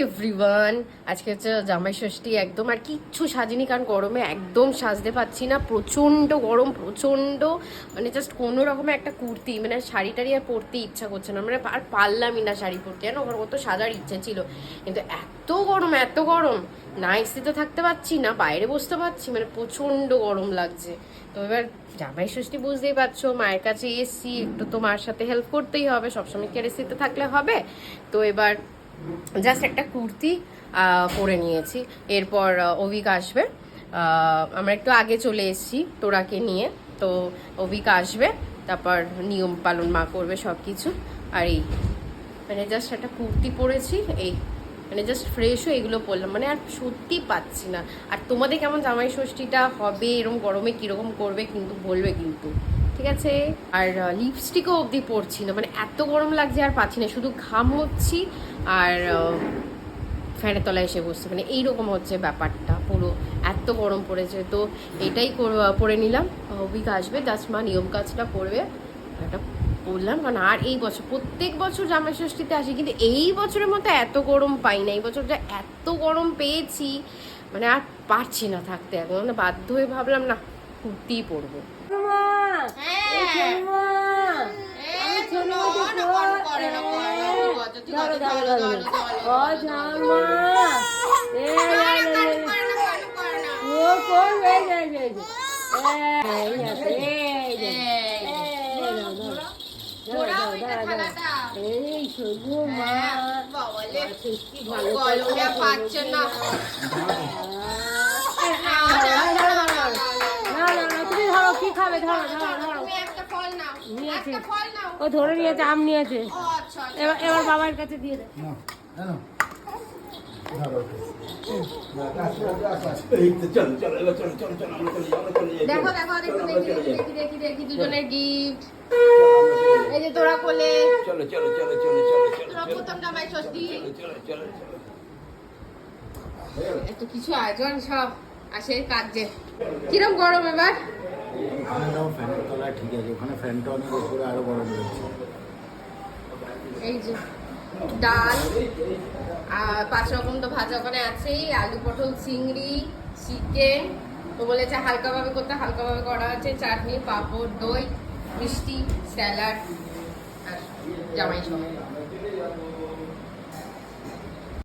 Everyone, আজকে হচ্ছে জামাই ষষ্ঠী। একদম আর কিচ্ছু সাজিনি, কারণ গরমে একদম সাজতে পারছি না, প্রচণ্ড গরম, প্রচণ্ড। মানে জাস্ট কোনো রকমের একটা কুর্তি, মানে শাড়ি টাড়ি আর পরতে ইচ্ছা করছে না, মানে আর পারলামই না শাড়ি পরতে, জানো। ওখানে কত সাজার ইচ্ছা ছিল, কিন্তু এত গরম, এত গরম, না এসিতে থাকতে পারছি না বাইরে বসতে পারছি, মানে প্রচণ্ড গরম লাগছে। তো এবার জামাই ষষ্ঠী বুঝতেই পারছো, মায়ের কাছে এসছি, একটু তো মার সাথে হেল্প করতেই হবে, সবসময় কি আর এসিতে থাকলে হবে। তো এবার জাস্ট একটা কুর্তি পরে নিয়েছি। এরপর অভিক আসবে, আমরা একটু আগে চলে এসেছি তোরাকে নিয়ে। তো অভিক আসবে, তারপর নিয়ম পালন মা করবে সব কিছু। আর এই মানে জাস্ট একটা কুর্তি পরেছি, এই মানে জাস্ট ফ্রেশ হয়ে এগুলো পরলাম, মানে আর সত্যি পাচ্ছি না। আর তোমাদের কেমন জামাই ষষ্ঠীটা হবে, এরকম গরমে কীরকম করবে কিন্তু বলবে কিন্তু, ঠিক আছে। আর লিপস্টিকও অবধি পরছি না, মানে এত গরম লাগছে আর পাচ্ছি না, শুধু ঘাম হচ্ছি আর ফ্যানের তলায় এসে বসছে, মানে এইরকম হচ্ছে ব্যাপারটা পুরো, এত গরম পড়েছে। তো এটাই পরে নিলাম। অভিক আসবে, জাস্ট মা নিয়ম কাজটা করবে, এটা বললাম। কারণ আর এই বছর, প্রত্যেক বছর জামাই ষষ্ঠীতে আসি, কিন্তু এই বছরের মতো এত গরম পাই না। এই বছরটা এত গরম পেয়েছি, মানে আর পারছি না থাকতে, এখন মানে বাধ্য হয়ে ভাবলাম না, কুর্তিই পরবো। ও ধরে নিয়েছে, আম নিয়েছে, এবার বাবার কাছে দিয়ে দে। দেখো দেখো দেখি দেখি দেখি দুজনের গিফট। এই যে তোরা কোলে, চলো চলো চলো চলো চলো তোরা প্রথম জামাই ষষ্ঠী, চলো চলো। এত কিছু আয়োজন সব আসে কাজে। কিরম গরম এবার? ফ্যানের তলায় ঠিক আছে, ওখানে ফ্যানটা অনেক উপরে, আরো গরম হচ্ছে। এই যে ডাল আর 5 রকম তো ভাজা ওখানে আছেই, আলু পটল চিংড়ি চিকেন, তো বলেছে হালকাভাবে করতে, হালকাভাবে করা আছে, চাটনি পাঁপড় দই মিষ্টি স্যালাড আর জামাই সহ।